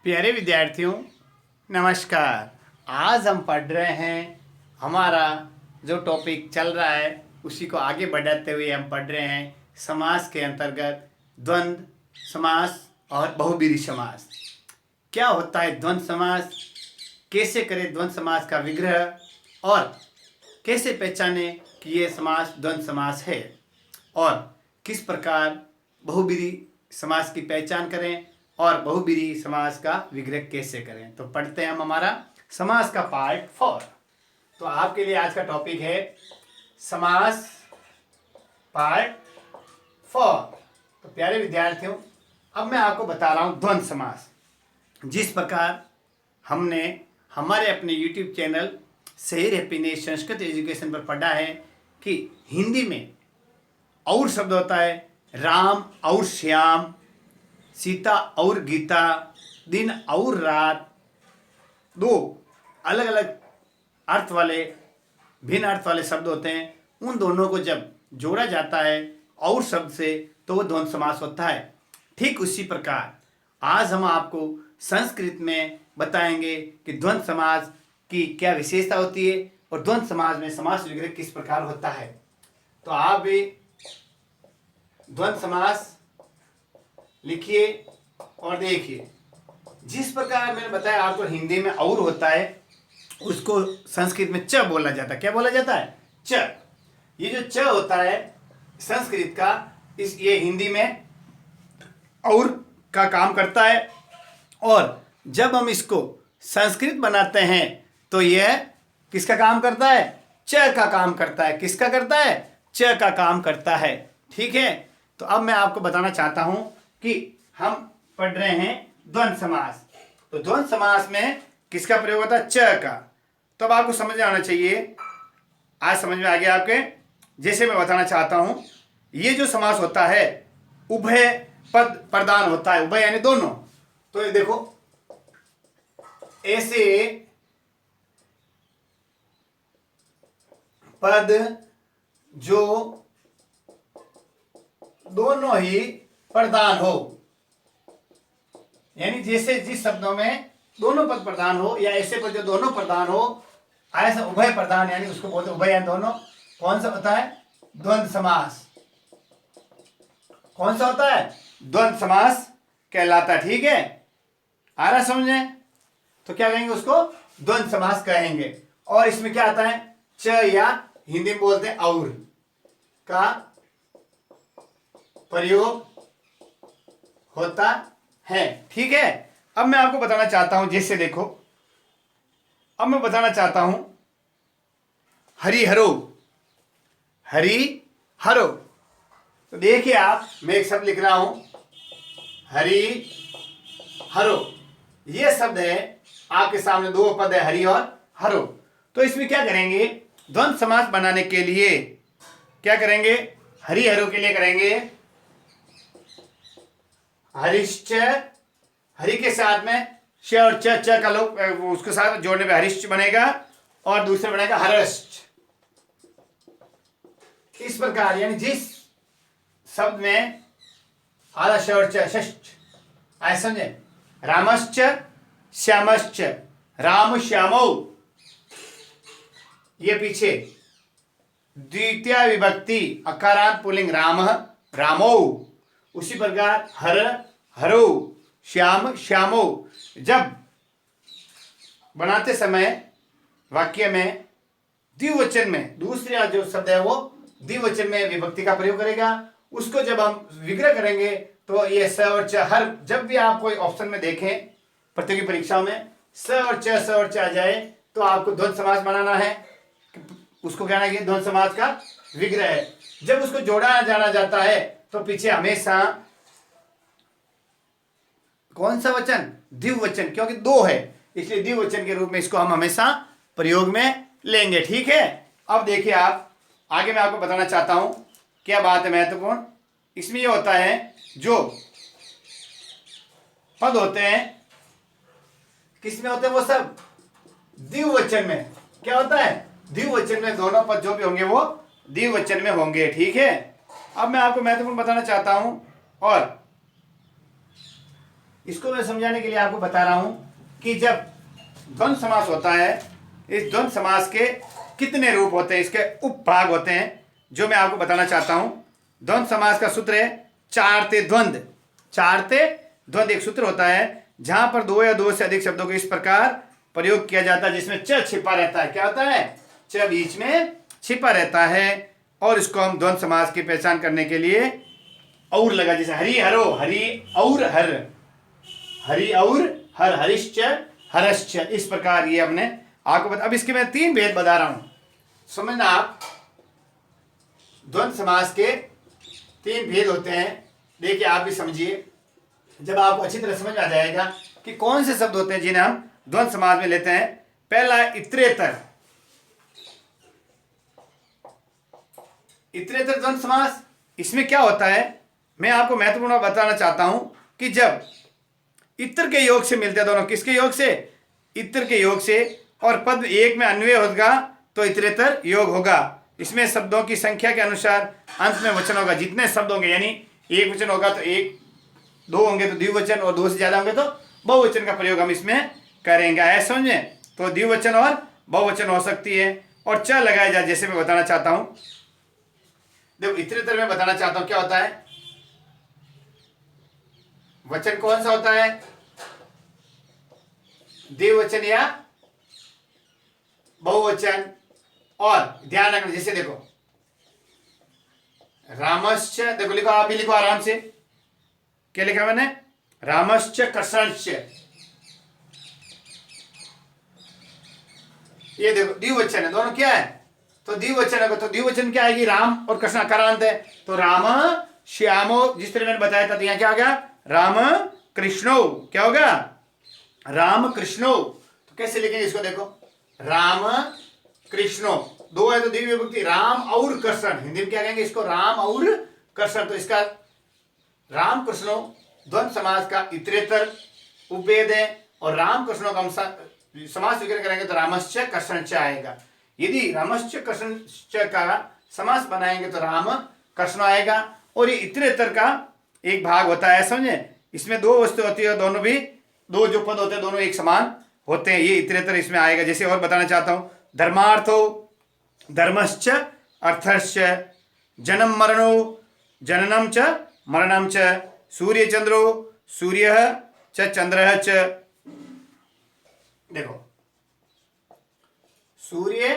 प्यारे विद्यार्थियों, नमस्कार। आज हम पढ़ रहे हैं, हमारा जो टॉपिक चल रहा है उसी को आगे बढ़ाते हुए हम पढ़ रहे हैं समास के अंतर्गत द्वंद्व समास और बहुब्रीहि समास। क्या होता है द्वंद्व समास, कैसे करें द्वंद्व समास का विग्रह और कैसे पहचाने कि ये समास द्वंद्व समास है और किस प्रकार बहुब्रीहि समास की पहचान करें और बहुब्रीहि समास का विग्रह कैसे करें। तो पढ़ते हैं हम हमारा समास का पार्ट 4। तो आपके लिए आज का टॉपिक है समास पार्ट 4। तो प्यारे विद्यार्थियों, अब मैं आपको बता रहा हूं द्वंद्व समास। जिस प्रकार हमने हमारे अपने YouTube चैनल शहर हैप्पीनेस संस्कृत एजुकेशन पर पढ़ा है कि हिंदी में और शब्द होता है राम और श्याम, सीता और गीता, दिन और रात, दो अलग अलग अर्थ वाले भिन्न अर्थ वाले शब्द होते हैं। उन दोनों को जब जोड़ा जाता है और शब्द से तो वो द्वंद्व समास होता है। ठीक उसी प्रकार आज हम आपको संस्कृत में बताएंगे कि द्वंद्व समास की क्या विशेषता होती है और द्वंद्व समास में समास विग्रह किस प्रकार होता है। तो आप भी द्वंद्व समास लिखिए और देखिए। जिस प्रकार मैंने बताया आपको हिंदी में और होता है उसको संस्कृत में च बोला जाता है। क्या बोला जाता है? च। ये जो च होता है संस्कृत का, इस ये हिंदी में और का काम करता है और जब हम इसको संस्कृत बनाते हैं तो यह किसका काम करता है? च का काम करता है। किसका करता है? च का काम करता है। ठीक है। तो अब मैं आपको बताना चाहता हूं कि हम पढ़ रहे हैं द्वंद्व समास। तो द्वंद्व समास में किसका प्रयोग होता है? च का। तो अब आपको समझ में आना चाहिए। आज समझ में आ गया आपके? जैसे मैं बताना चाहता हूं, ये जो समास होता है उभय पद प्रधान होता है। उभय यानी दोनों। तो ये देखो, ऐसे पद जो दोनों ही प्रधान हो, यानी जैसे जिस शब्दों में दोनों पद प्रधान हो या ऐसे पद जो दोनों प्रधान हो, ऐसा उभय प्रधान यानी उसको बोलते उभय यानी दोनों। कौन सा होता है? द्वंद्व समास। कौन सा होता है? द्वंद्व समास कहलाता है। ठीक है, आ रहा समझ में? तो क्या कहेंगे उसको? द्वंद्व समास कहेंगे। और इसमें क्या आता है? च या हिंदी में बोलते हैं और का प्रयोग होता है। ठीक है। अब मैं आपको बताना चाहता हूं, जैसे देखो, अब मैं बताना चाहता हूं हरि हरो। हरि हरो। तो देखिए आप, मैं एक शब्द लिख रहा हूं हरि हरो। ये शब्द है आपके सामने, दो पद है हरि और हरो। तो इसमें क्या करेंगे? द्वंद्व समास बनाने के लिए क्या करेंगे? हरि हरो के लिए करेंगे हरिश्च। हरि के साथ में श और च का लोग उसके साथ जोड़ने पे हरिश्च बनेगा और दूसरे बनेगा हरश्च। इस प्रकार यानी जिस शब्द में आधा श और च षष्ठ, ऐसा समझे? रामश्च श्यामश्च, राम श्यामो, ये पीछे द्वितीय विभक्ति अकारांत पुल्लिंग राम रामो। उसी प्रकार हर हरो, श्याम श्यामो। जब बनाते समय वाक्य में द्विवचन में दूसरा जो शब्द है वो द्विवचन में विभक्ति का प्रयोग करेगा। उसको जब हम विग्रह करेंगे तो ये स और च, हर जब भी आप कोई ऑप्शन में देखें प्रतियोगी परीक्षाओं में स और च आ जाए तो आपको द्वंद्व समास बनाना है। उसको कहना है कि द्वंद्व समास का विग्रह है। जब उसको जोड़ा जाना जाता है तो पीछे हमेशा कौन सा वचन? द्विवचन, क्योंकि दो है इसलिए द्विवचन के रूप में इसको हम हमेशा प्रयोग में लेंगे। ठीक है। अब देखिए आप, आगे मैं आपको बताना चाहता हूं क्या बात है महत्वपूर्ण। इसमें यह होता है जो पद होते हैं किसमें होते हैं? वो सब द्विवचन में। क्या होता है? द्विवचन में दोनों पद जो भी होंगे वो द्विवचन में होंगे। ठीक है। अब मैं आपको महत्वपूर्ण बताना चाहता हूं और इसको मैं समझाने के लिए आपको बता रहा हूं कि जब द्वंद्व समास होता है, इस द्वंद्व समास के कितने रूप होते हैं, इसके उपभाग होते हैं, जो मैं आपको बताना चाहता हूं। द्वंद्व समास का सूत्र है चारते द्वंद्व। चारते द्वंद्व एक सूत्र होता है जहां पर दो या दो से अधिक शब्दों को इस प्रकार प्रयोग किया जाता है जिसमें च छिपा रहता है। क्या होता है? च बीच में छिपा रहता है। और इसको हम द्वंद्व समास की पहचान करने के लिए और लगा, जैसे हरि हरो, हरि और हर, हरि और हर, हरिश्च हरश्च, इस प्रकार ये हमने आपको अब इसके मैं तीन भेद बता रहा हूं, समझना आप। द्वंद्व समास के तीन भेद होते हैं, देखिए आप भी समझिए, जब आपको अच्छी तरह समझ में आ जाएगा कि कौन से शब्द होते हैं जिन्हें हम द्वंद्व समास में लेते हैं। पहला है इतरेतर। इतरेतर द्वंद्व समास, इसमें क्या होता है मैं आपको महत्वपूर्ण बताना चाहता हूं कि जब इत्र के योग से मिलते हैं दोनों, किसके योग से? इत्र के योग से, और पद एक में अन्वय होगा तो इतरेतर योग होगा। इसमें शब्दों की संख्या के अनुसार अंत में वचन होगा। जितने शब्द होंगे, यानी एक वचन होगा तो एक, दो होंगे तो द्विवचन, और दो से ज्यादा होंगे तो बहुवचन का प्रयोग हम इसमें करेंगे। ऐसा समझे? तो द्विवचन और बहुवचन हो सकती है। और च लगाया जाए, जैसे मैं बताना चाहता हूं, देखो इतरेतर में बताना चाहता हूं क्या होता है। वचन कौन सा होता है? द्विवचन या बहुवचन। और ध्यान रखना, जैसे देखो रामश्च, देखो लिखो, आप भी लिखो आराम से। क्या लिखा मैंने? रामश्च कृष्णश्च, ये देखो द्विवचन है, दोनों क्या है? तो द्विवचन है, तो द्विवचन क्या आएगी? राम और कृष्ण, करांत है, तो राम श्यामो, जिस तरह मैंने बताया था। तो यहां क्या आ गया? राम कृष्णो। क्या होगा? राम कृष्णो। तो कैसे लिखेंगे इसको? देखो राम कृष्णो, दो है तो द्वितीय विभक्ति, राम और कृष्ण। हिंदी में क्या कहेंगे इसको? राम और कृष्ण। तो इसका राम कृष्णो द्वंद्व समास का इतरेतर उपभेद है। और राम कृष्णों का हम समास विग्रह करेंगे तो रामश्च कृष्णश्च आएगा। यदि रामश्च कृष्णश्च का समास बनाएंगे तो राम कृष्ण आएगा। और ये इतरेतर का एक भाग होता है, समझे? इसमें दो वस्तु होती है, दोनों भी, दो जो पद होते हैं दोनों एक समान होते हैं, ये इतरेतर इसमें आएगा। जैसे और बताना चाहता हूं, धर्मार्थो धर्मश्च अर्थश्च, जन्म मरणो जननम च मरणम च, सूर्य चंद्रो सूर्य च चंद्र च। देखो सूर्य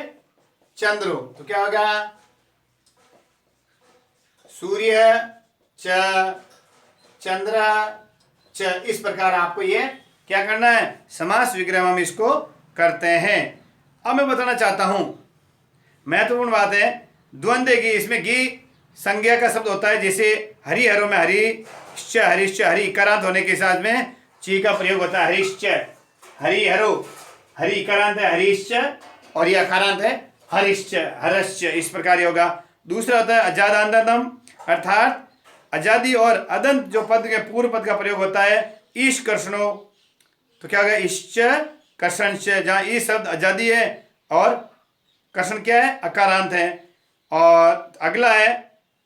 चंद्रो, तो क्या होगा? सूर्य च चंद्र च। इस प्रकार आपको ये क्या करना है? समास विग्रह हम इसको करते हैं। अब मैं बताना चाहता हूं, महत्वपूर्ण बात है द्वंद्व की, इसमें गी संज्ञा का शब्द होता है। जैसे हरि हरो में हरिश्च हरिश्च, हरि करांत होने के साथ में ची का प्रयोग होता है, हरिश्च। हरि हरो, हरि करांत है हरिश्च, और यह अकारांत है हरिश्च हरश्च, इस प्रकार होगा। दूसरा होता है अजादांतम, अर्थात आजादी और अदंत जो पद के पूर्व पद का प्रयोग होता है, ईश कर्षणो। तो क्या होगा? ईश्च कर्षणश्च, जहां ई शब्द आजादी है और कर्षण क्या है? अकारांत है। और अगला है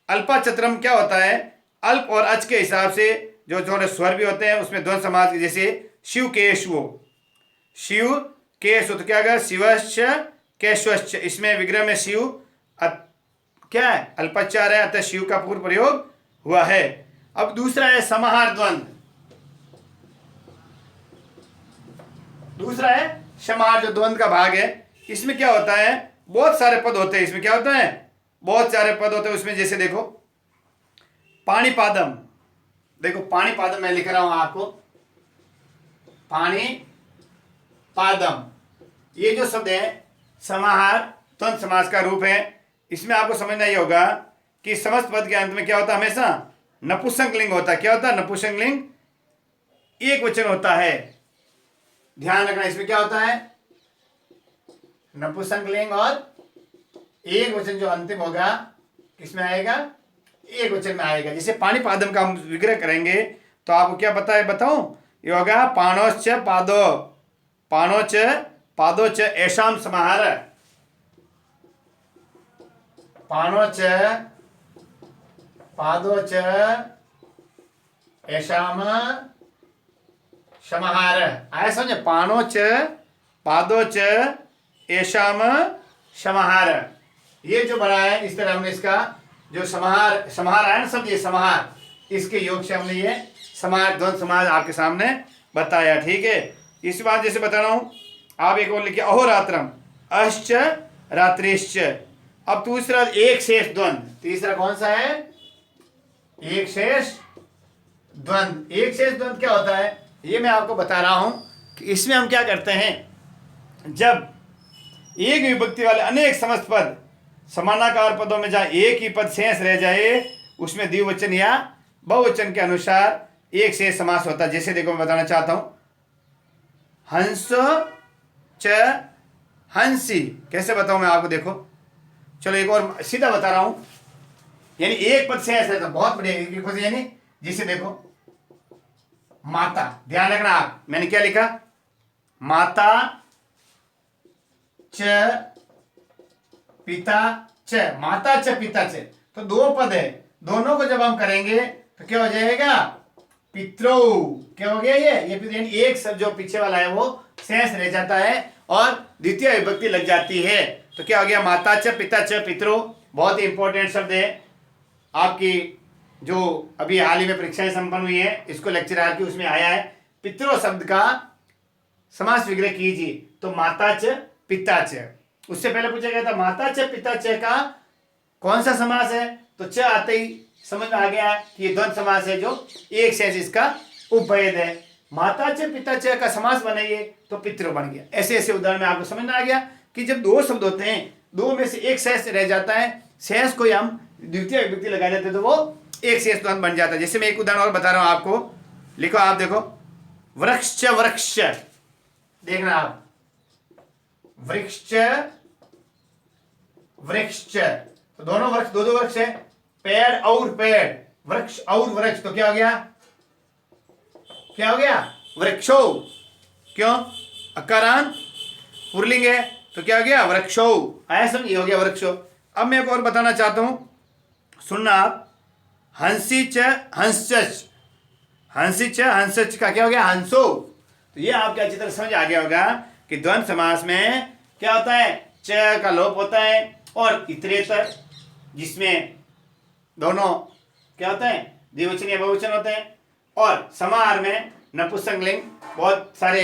अल्पाचत्रम। क्या होता है? अल्प और अच के हिसाब से जो थोड़े स्वर भी होते हैं उसमें द्वंद्व समास के, जैसे शिव केशवो, शिव केशव। तो क्या होगा? शिवश्च केशवश्च, इसमें विग्रह में शिव क्या है? अल्पचार है, अतः शिव का पूर्व प्रयोग हुआ है। अब दूसरा है समाहार द्वंद्व। दूसरा है समाहार, जो द्वंद्व का भाग है। इसमें क्या होता है? बहुत सारे पद होते हैं। इसमें क्या होता है? बहुत सारे पद होते हैं उसमें। जैसे देखो पाणिपादम, देखो पाणिपादम मैं लिख रहा हूं आपको, पाणिपादम, ये जो शब्द है समाहार द्वंद्व समास का रूप है। इसमें आपको समझना ही होगा कि समस्त पद के अंत में क्या होता है? हमेशा नपुंसक लिंग होता है। क्या होता है? नपुंसक लिंग एक वचन होता है। ध्यान रखना, इसमें क्या होता है? नपुंसक लिंग और एक वचन जो अंतिम होगा किसमें आएगा? एक वचन में आएगा। जैसे पाणिपादम का हम विग्रह करेंगे तो आपको क्या पता है? बताऊं, ये होगा पाणोश्च पादो, पाणोच पादोच ऐशाम समाहार, पाणोच पादोच ऐशाम समाहार। आया समझे? पाणो च पादो च एशाम समाहार। ये जो बना है इस तरह हमने इसका जो समाहार समाहार आया ना शब्द, ये समाहार, इसके योग से हमने ये समाहार द्वंद्व समाज आपके सामने बताया। ठीक है, इस बात जैसे बता रहा हूं, आप एक और लिखिए अहोरात्रम अश्च रात्रिश्च। अब दूसरा एक शेष द्वंद्व, तीसरा कौन सा है? एक शेष द्वंद्व। एक शेष द्वंद्व क्या होता है ये मैं आपको बता रहा हूं कि इसमें हम क्या करते हैं, जब एक विभक्ति वाले अनेक समस्त पद समानाकार पदों में जहां एक ही पद शेष रह जाए उसमें द्विवचन या बहुवचन के अनुसार एक शेष समास होता है। जैसे देखो मैं बताना चाहता हूं, हंस च हंसी। कैसे बताऊं मैं आपको, देखो चलो एक और सीधा बता रहा हूं, यानी एक पद शेष रहता, बहुत बढ़िया एक पद, यानी जिसे देखो माता, ध्यान रखना आप, मैंने क्या लिखा, माता च पिता च, माता च पिता च, तो दो पद है, दोनों को जब हम करेंगे तो क्या हो जाएगा, पितरो। क्या हो गया ये यानी एक शब्द जो पीछे वाला है वो शेष रह जाता है और द्वितीय विभक्ति लग जाती है, तो क्या हो गया, माता च पिता च पितरो। बहुत ही इंपॉर्टेंट शब्द है, आपकी जो अभी हाल ही में परीक्षाएं संपन्न हुई है इसको लेक्चर की उसमें आया है, पितरो शब्द का समास विग्रह कीजिए, तो माता च पिता च। उससे पहले पूछा गया था माता च पिता च का कौन सा समास है, तो च आते ही समझ में आ गया कि ये द्वंद्व समास है जो एक शेष इसका उपभेद है। माता च पिता च का समास बनाइए तो पितृ बन गया। ऐसे ऐसे उदाहरण में आपको समझ में आ गया कि जब दो शब्द होते हैं, दो में से एक शेष रह जाता है, शेष को हम द्वितीय विभक्ति लगा देते तो वो एक शेष द्वंद्व बन जाता है। जैसे मैं एक उदाहरण और बता रहा हूं आपको, लिखो आप देखो, वृक्ष वृक्ष, देखना आप, वृक्ष वृक्ष, तो दोनों वृक्ष, दो दो वृक्ष है, पेड़ और पेड़, वृक्ष और वृक्ष, तो क्या हो गया, क्या हो गया, वृक्षो। क्यों, अकारांत पुल्लिंग है तो क्या हो गया, वृक्षो। आया समझ, ये हो गया वृक्षो। अब मैं एक और बताना चाहता हूं, सुनना आप, हंसी च हंसच, हंसी च हंसच का क्या हो गया, हंसो। तो ये आपके अच्छी तरह समझ आ गया होगा कि द्वंद्व समास में क्या होता है, च का लोप होता है और इतरेतर, जिसमें दोनों क्या होते हैं, द्विवचन या बहुवचन होते हैं, और समाहार में नपुंसकलिंग बहुत सारे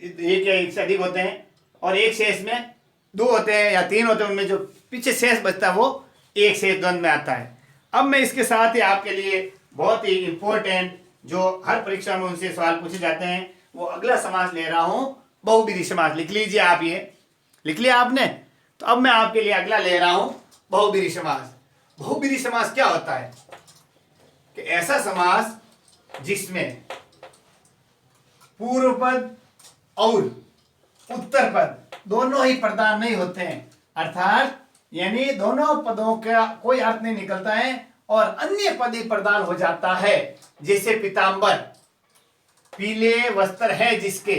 एक या एक से अधिक होते हैं, और एक शेष में दो होते हैं या तीन होते हैं, उनमें जो पीछे शेष बचता है वो एक शेष द्वंद्व में आता है। अब मैं इसके साथ ही आपके लिए बहुत ही इंपॉर्टेंट जो हर परीक्षा में उनसे सवाल पूछे जाते हैं वो अगला समास ले रहा हूं, बहुब्रीहि समास। लिख लीजिए आप, ये लिख लिया आपने, तो अब मैं आपके लिए अगला ले रहा हूं बहुब्रीहि समास। बहुब्रीहि समास क्या होता है कि ऐसा समास जिसमें पूर्व पद और उत्तर पद दोनों ही प्रधान नहीं होते हैं, अर्थात यानी दोनों पदों का कोई अर्थ नहीं निकलता है और अन्य पद ही प्रदान हो जाता है। जैसे पीतांबर, पीले वस्त्र है जिसके,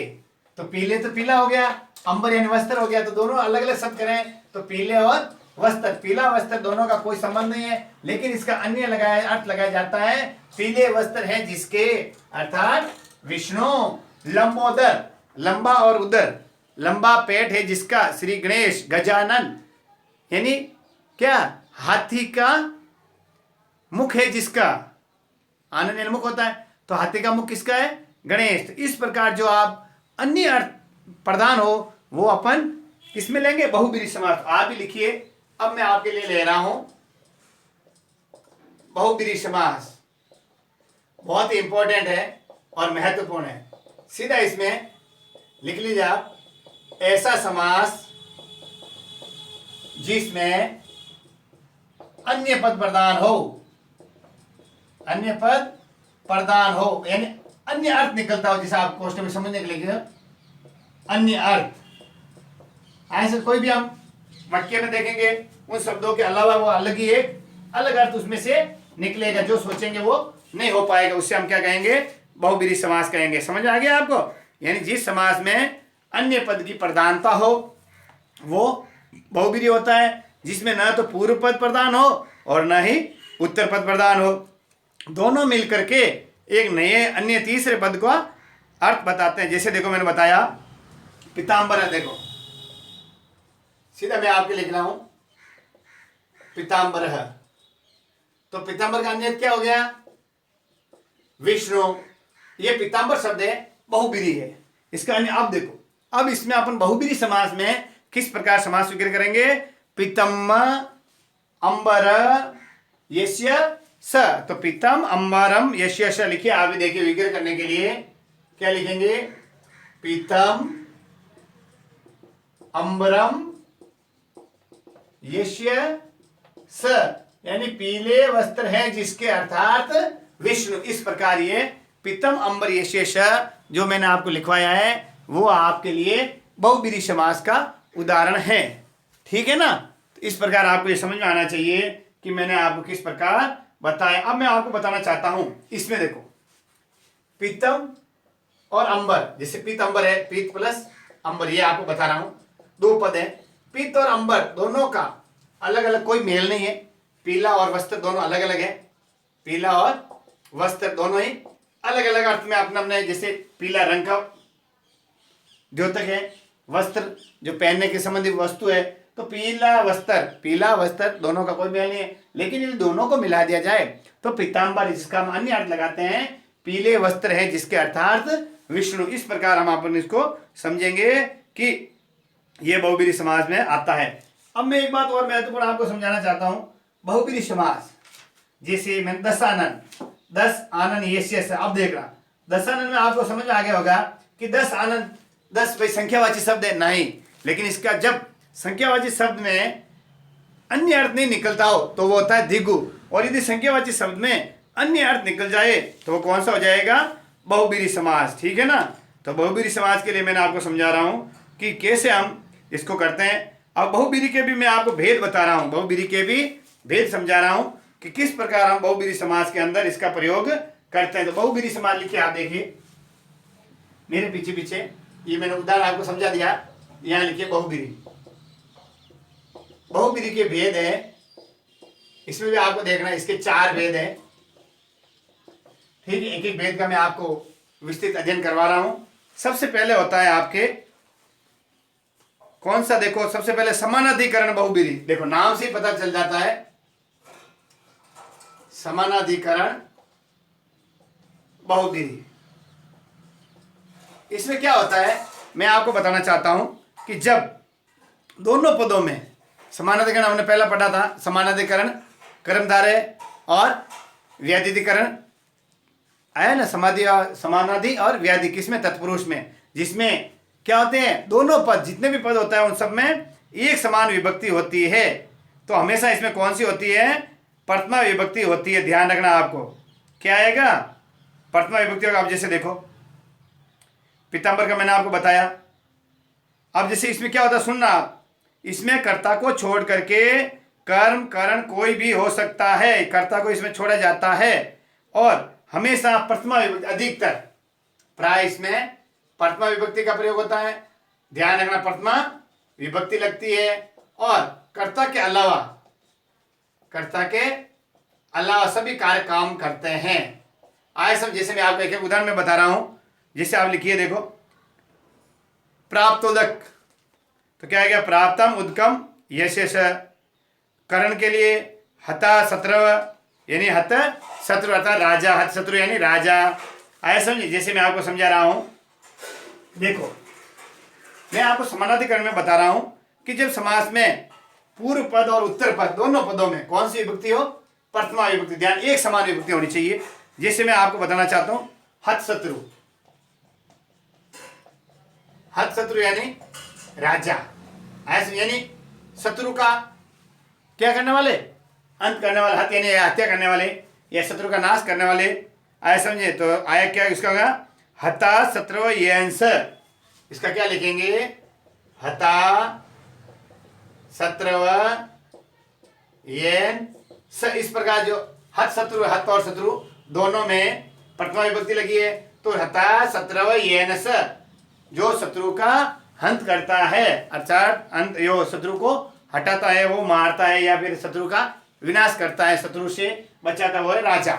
तो पीले तो पीला हो गया, अंबर यानी वस्त्र हो गया, तो दोनों अलग अलग शब्द करें तो पीले और वस्त्र, पीला वस्त्र दोनों का कोई संबंध नहीं है, लेकिन इसका अन्य लगाया अर्थ लगाया जाता है, पीले वस्त्र है जिसके, अर्थात विष्णु। लंबोदर, लंबा और उदर, लंबा पेट है जिसका, श्री गणेश। गजानन यानी क्या, हाथी का मुख है जिसका, आनंद मुख होता है, तो हाथी का मुख किसका है, गणेश। तो इस प्रकार जो आप अन्य अर्थ प्रदान हो वो अपन किसमें लेंगे, बहुब्रीहि समास। आप भी लिखिए, अब मैं आपके लिए ले रहा हूं बहुब्रीहि समास, बहुत ही इंपॉर्टेंट है और महत्वपूर्ण है। सीधा इसमें लिख लीजिए आप, ऐसा समास जिसमें अन्य पद प्रदान हो, अन्य पद प्रदान हो यानी अन्य अर्थ निकलता हो, जैसे आप क्वेश्चन में समझने के लिए अन्य अर्थ, ऐसे कोई भी हम वाक्य में देखेंगे उन शब्दों के अलावा वो अलग ही एक अलग अर्थ उसमें से निकलेगा, जो सोचेंगे वो नहीं हो पाएगा, उससे हम क्या कहेंगे, बहुब्रीहि समास कहेंगे। समझ आ गया आपको, यानी जिस समास में अन्य पद की प्रधानता हो वो बहुब्रीहि होता है, जिसमें न तो पूर्व पद प्रदान हो और न ही उत्तर पद प्रदान हो, दोनों मिलकर के एक नए अन्य तीसरे पद को अर्थ बताते हैं। जैसे देखो मैंने बताया पीताम्बर है, देखो सीधा मैं आपके लिख रहा हूं पीताम्बर है, तो पीताम्बर का अन्य क्या हो गया? विष्णु। ये पीताम्बर शब्द है, बहुब्रीहि है। इसका अन्य अब देखो, अब इसमें अपन बहुब्रीहि समास में किस प्रकार समास स्वीकार करेंगे? पीतम अंबर यस्य स, तो पीतम अंबरम यस्य स लिखिए। आप भी देखिए, विग्रह करने के लिए क्या लिखेंगे? पीतम अंबरम यस्य स, यानी पीले वस्त्र है जिसके, अर्थात विष्णु। इस प्रकार ये पीतम अंबर यस्य स जो मैंने आपको लिखवाया है वो आपके लिए बहुब्रीहि समास का उदाहरण है। ठीक है ना? तो इस प्रकार आपको ये समझ में आना चाहिए कि मैंने आपको किस प्रकार बताया। अब मैं आपको बताना चाहता हूं, इसमें देखो पीतम और अंबर, जैसे पीत अंबर है, पीत प्लस अंबर, ये आपको बता रहा हूं, दो पद है। पीत और अंबर दोनों का अलग अलग कोई मेल नहीं है। पीला और वस्त्र दोनों अलग अलग है, पीला और वस्त्र दोनों ही अलग अलग अर्थ में अपना अपने, जैसे पीला रंग का द्योतक है, वस्त्र जो पहनने के संबंधी वस्तु है, तो पीला वस्त्र दोनों का कोई मेल नहीं है। लेकिन इन दोनों को मिला दिया जाए तो पीताम्बर, जिसका हम अन्य अर्थ लगाते हैं पीले वस्त्र है जिसके अर्थात विष्णु। इस प्रकार हम अपन इसको समझेंगे कि यह बहुब्रीहि समास में आता है। अब मैं एक बात और महत्वपूर्ण आपको समझाना चाहता हूं। बहुब्रीहि समास, जैसे मैं दस आनन यस्य से, अब देख रहा दस आनन में आपको समझ में आ गया होगा कि 10 आनन, 10 भाई संख्यावाची शब्द है नहीं, लेकिन इसका जब संख्यावाची शब्द में अन्य अर्थ नहीं निकलता हो तो वो होता है द्विगु, और यदि संख्यावाची शब्द में अन्य अर्थ निकल जाए तो वो कौन सा हो जाएगा? बहुब्रीहि समास। ठीक है ना? तो बहुब्रीहि समास के लिए मैंने आपको समझा रहा हूं कि कैसे हम इसको करते हैं। अब बहुब्रीहि के भी मैं आपको भेद बता रहा हूं, बहुब्रीहि के भी भेद समझा रहा हूं कि किस प्रकार हम बहुब्रीहि समास के अंदर इसका प्रयोग करते हैं। तो बहुब्रीहि समास लिखिए, आप देखिए मेरे पीछे पीछे, ये मैंने उदाहरण आपको समझा दिया। यहां लिखिए बहुब्रीहि। बहुब्रीहि के भेद है, इसमें भी आपको देखना है, इसके 4 भेद है। ठीक है, एक एक भेद का मैं आपको विस्तृत अध्ययन करवा रहा हूं। सबसे पहले होता है आपके कौन सा? देखो सबसे पहले समानाधिकरण बहुब्रीहि। देखो नाम से ही पता चल जाता है, समानाधिकरण बहुब्रीहि। इसमें क्या होता है मैं आपको बताना चाहता हूं कि जब दोनों पदों में समानाधिकरण, हमने पहला पढ़ा था, समानाधिकरण कर्मधारय और व्याधिकरण आया ना, समानाधि और व्याधि, किसमें? तत्पुरुष में, जिसमें क्या होते हैं दोनों पद, जितने भी पद होता है उन सब में एक समान विभक्ति होती है। तो हमेशा इसमें कौन सी होती है? प्रथमा विभक्ति होती है। ध्यान रखना आपको, क्या आएगा? प्रथमा विभक्ति होगा। अब जैसे देखो पीताम्बर का मैंने आपको बताया। अब जैसे इसमें क्या होता है, सुनना आप, इसमें कर्ता को छोड़ करके कर्म करण कोई भी हो सकता है, कर्ता को इसमें छोड़ा जाता है, और हमेशा प्रथमा विभक्ति, अधिकतर प्राय इसमें प्रथमा विभक्ति का प्रयोग होता है। ध्यान रखना, प्रथमा विभक्ति लगती है, और कर्ता के अलावा सभी कार्य काम करते हैं। आए सब, जैसे मैं आपको एक एक उदाहरण में बता रहा हूं। जैसे आप लिखिए, देखो प्राप्तोदक, तो क्या है? प्राप्तम उदकम यशेष। करण के लिए हता शत्रु, यानी हत शत्रु अर्थात राजा, हत शत्रु यानी राजा। आया समझे? जैसे मैं आपको समझा रहा हूं, देखो मैं आपको समानाधिकरण में बता रहा हूं कि जब समास में पूर्व पद और उत्तर पद दोनों पदों में कौन सी विभक्ति हो? प्रथमा विभक्ति। ध्यान, एक समान विभक्ति होनी चाहिए। जैसे मैं आपको बताना चाहता हूं, हत शत्रु, हत शत्रु यानी राजा, ऐसे यानी शत्रु का क्या करने वाले? अंत करने वाले। हत यानी हत्या करने वाले या शत्रु का नाश करने वाले। आया समझे? तो आया क्या इसका होगा? हता शत्रु येंस। इसका क्या लिखेंगे? हता शत्रु येन स। इस प्रकार जो हत शत्रु, हत और शत्रु दोनों में प्रथमा विभक्ति लगी है, तो हता शत्रु येन स, जो शत्रु का हंत करता है, अर्थात अंत, जो शत्रु को हटाता है, वो मारता है या फिर शत्रु का विनाश करता है, शत्रु से बचाता, वो है राजा।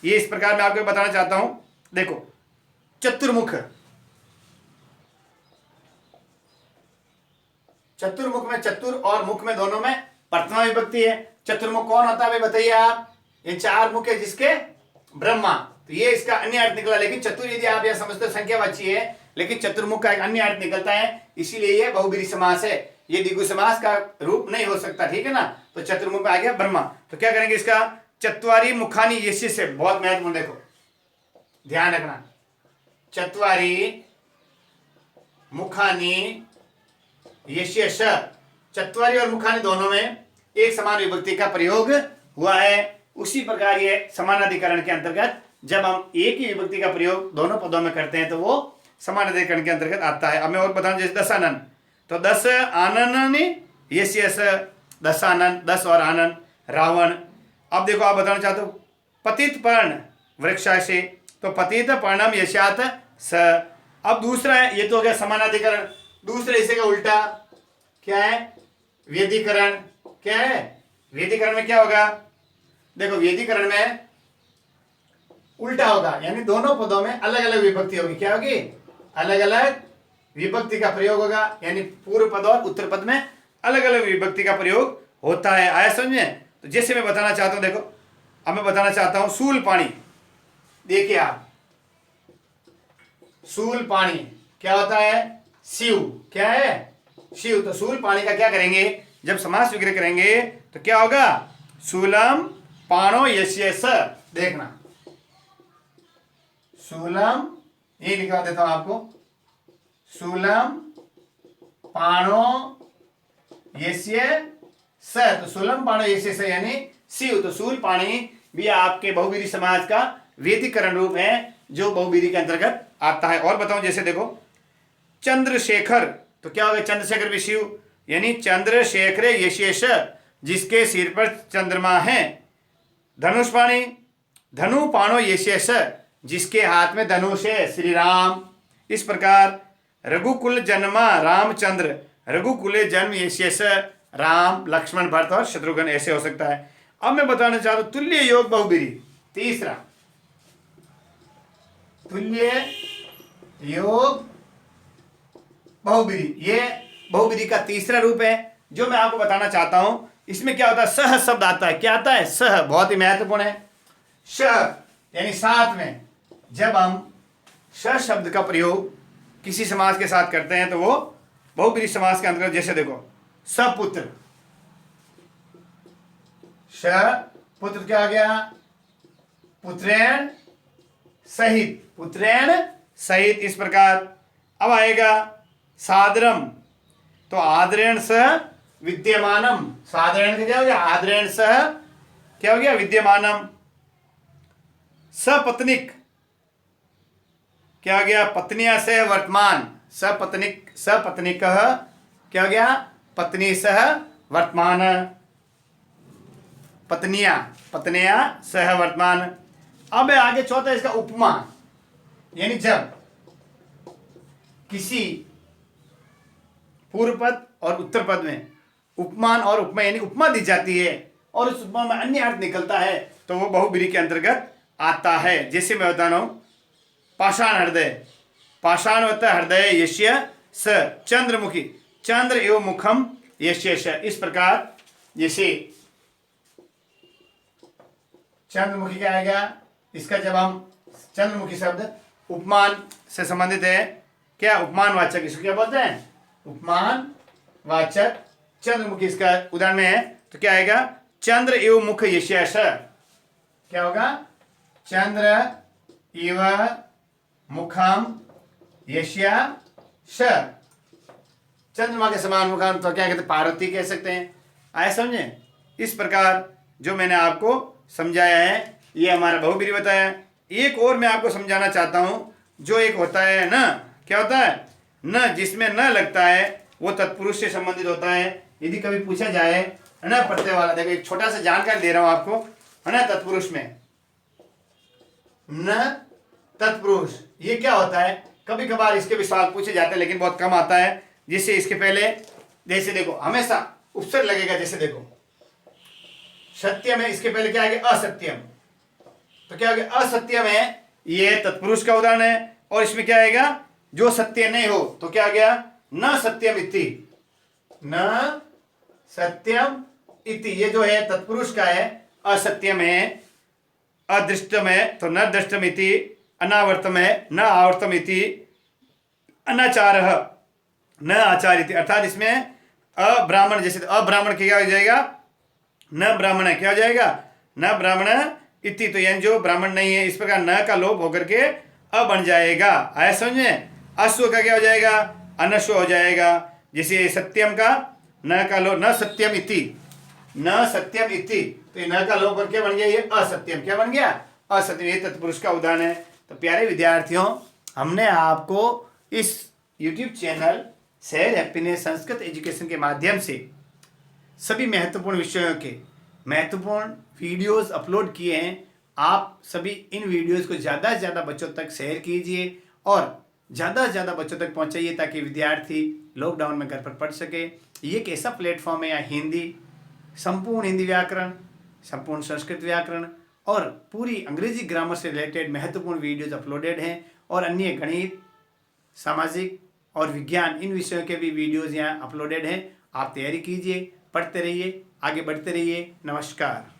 ये इस प्रकार मैं आपको बताना चाहता हूं। देखो चतुर्मुख, चतुर्मुख में चतुर और मुख में दोनों में प्रथमा विभक्ति है। चतुर्मुख कौन होता है भाई बताइए आप? ये चार मुख है जिसके ब्रह्मा, तो ये इसका अन्य अर्थ निकला। लेकिन चतुर यदि आप यह समझते हो संख्यावाची है, लेकिन चतुर्मुख का एक अन्य अर्थ निकलता है, इसीलिए ये बहुब्रीहि समास है, ये द्विगु समास का रूप नहीं हो सकता, ठीक है ना। तो चतुर्मुख में आ गया ब्रह्मा, तो क्या करेंगे इसका? चत्वारि मुखानि यस्य से, बहुत महत्वपूर्ण, देखो ध्यान रखना, चत्वारि मुखानि यस्य स, चत्वारि और मुखानि दोनों में एक समान विभक्ति का प्रयोग हुआ है। उसी प्रकार ये समानाधिकरण के अंतर्गत जब हम एक ही विभक्ति का प्रयोग दोनों पदों में करते हैं तो वो समानाधिकरण के अंतर्गत आता है। अब मैं और बताऊं, जैसे दशानन, तो दस आनन यस, दशानन, दस और आनन, रावण। अब देखो आप बताना चाहते हो पतित पर्ण वृक्षा से, तो पतित पर्णम यशात स। अब दूसरा है, ये तो हो गया समानाधिकरण। दूसरे हिस्से का उल्टा क्या है? व्यधिकरण। क्या है? व्यधिकरण में क्या होगा? देखो व्यधिकरण में उल्टा होगा, यानी दोनों पदों में अलग अलग विभक्ति होगी। क्या होगी? अलग अलग विभक्ति का प्रयोग होगा, यानी पूर्व पद और उत्तर पद में अलग अलग विभक्ति का प्रयोग होता है। आया समझे? तो जैसे मैं बताना चाहता हूं, देखो अब मैं बताना चाहता हूं सूल पानी। देखिए आप, सूल पानी क्या होता है? शिव। क्या है? शिव। तो सूल पानी का क्या करेंगे? जब समास विग्रह करेंगे तो क्या होगा? शूलम पाणो यस्य स। देखना, शूलम, ये लिखवा देता हूं आपको, शूलम पाणो यस्य स। तो शूलम पाणो यस्य स यानी शिव। तो शूल पाणी भी आपके बहुब्रीहि समाज का व्यतिकरण रूप है, जो बहुब्रीहि के अंतर्गत आता है। और बताऊं, जैसे देखो चंद्रशेखर, तो क्या होगा? चंद्रशेखर भी शिव, यानी चंद्रशेखर यशेष, जिसके सिर पर चंद्रमा है। धनुष्पाणी, धनु पाणो यशेष, जिसके हाथ में धनुष है, श्री राम। इस प्रकार रघुकुल जन्मा रामचंद्र, रघुकुले जन्म यशेष, राम, लक्ष्मण, भरत और शत्रुघ्न, ऐसे हो सकता है। अब मैं बताना चाहता हूं तुल्य योग बहुब्रीहि। तीसरा, तुल्य योग बहुब्रीहि, ये बहुब्रीहि का तीसरा रूप है जो मैं आपको बताना चाहता हूं। इसमें क्या होता है? सह शब्द आता है। क्या आता है? सह, बहुत ही महत्वपूर्ण है। सह यानी साथ में, जब हम सह शब्द का प्रयोग किसी समास के साथ करते हैं तो वो बहुब्रीहि समास के अंतर्गत, जैसे देखो सपुत्र, सपुत्र क्या आ गया? पुत्रेण सहित, पुत्रेण सहित। इस प्रकार अब आएगा सादरम, तो आदरेण सह विद्यमानम, सादरेण का क्या हो गया? आदरेण सह क्या हो गया? विद्यमानम। सपत्निक क्या हो गया? पत्निया से वर्तमान, सपत्निक, सपत्निक क्या हो गया? पत्नी सह वर्तमान, पत्निया, पत्निया सह वर्तमान। अब आगे चौथा इसका उपमा, यानी जब किसी पूर्व पद और उत्तर पद में उपमान और उपमा यानी उपमा दी जाती है और उस उपमा में अन्य अर्थ निकलता है तो वो बहुब्रीहि के अंतर्गत आता है। जैसे मैं बता रहा हूं, पाषाण हृदय, पाषाणवत हृदय यस्य स, चंद्रमुखी, चंद्र एवं मुखम यस्य स। इस प्रकार जैसे चंद्रमुखी क्या आएगा? इसका जब हम चंद्रमुखी शब्द उपमान से संबंधित है, क्या? उपमान वाचक, इसको क्या बोलते हैं? उपमान वाचक चंद्रमुखी इसका उदाहरण में है, तो क्या आएगा? चंद्र एवं मुख यस्य स। क्या होगा? चंद्र इव मुखम यस्य स, चंद्रमा के समान मुखम, तो क्या कहते हैं? पार्वती कह सकते हैं। आए समझे? इस प्रकार जो मैंने आपको समझाया है ये हमारा बहुब्रीहि बताया। एक और मैं आपको समझाना चाहता हूं, जो एक होता है न, क्या होता है? न, जिसमें न लगता है वो तत्पुरुष से संबंधित होता है। यदि कभी पूछा जाए है ना प्रत्यय वाला, देखो एक छोटा सा जानकारी दे रहा हूं आपको, है ना, तत्पुरुष में न तत्पुरुष ये क्या होता है? कभी कभार इसके भी सवाल पूछे जाते हैं लेकिन बहुत कम आता है। जिससे इसके पहले, जैसे देखो हमेशा उपसर्ग लगेगा, जैसे देखो सत्यम है, इसके पहले क्या आएगा? असत्यम, तो क्या आएगा? असत्यम है, ये तत्पुरुष का उदाहरण है। और इसमें क्या आएगा? जो सत्य नहीं हो, तो क्या आ गया? न सत्यम इति, न सत्यम इति, ये जो है तत्पुरुष का है, असत्यम है, अदृष्टम है, तो न दृष्टम इति, अनावर्तम है, न आवर्तम इति, अनाचारः न आचार इति, अर्थात इसमें अब्राह्मण, जैसे अब्राह्मण क्या हो जाएगा, न ब्राह्मण है, क्या हो जाएगा, न ब्राह्मण इति, तो यानी जो ब्राह्मण नहीं है, इस प्रकार न का लोप होकर के अ बन जाएगा। आया समझ में? अश्व का क्या हो जाएगा, अनश्व हो जाएगा। जैसे सत्यम का न का लोप, न सत्यम इति, न सत्यम इति, तो ये न का लोप करके बन गया ये असत्यम, क्या बन गया, असत्यम। ये तत्पुरुष का उदाहरण है। तो प्यारे विद्यार्थियों, हमने आपको इस YouTube channel share happiness Sanskrit education के माध्यम से सभी महत्वपूर्ण विषयों के महत्वपूर्ण वीडियोस अपलोड किए हैं। आप सभी इन वीडियोस को ज़्यादा से ज़्यादा बच्चों तक शेयर कीजिए और ज़्यादा से ज़्यादा बच्चों तक पहुंचाइए, ताकि विद्यार्थी लॉकडाउन में घर पर पढ़ सके। ये एक ऐसा प्लेटफॉर्म है यहाँ हिंदी, संपूर्ण हिंदी व्याकरण, संपूर्ण संस्कृत व्याकरण और पूरी अंग्रेजी ग्रामर से रिलेटेड महत्वपूर्ण वीडियोज अपलोडेड हैं, और अन्य गणित, सामाजिक और विज्ञान, इन विषयों के भी वीडियोज यहाँ अपलोडेड हैं। आप तैयारी कीजिए, पढ़ते रहिए, आगे बढ़ते रहिए। नमस्कार।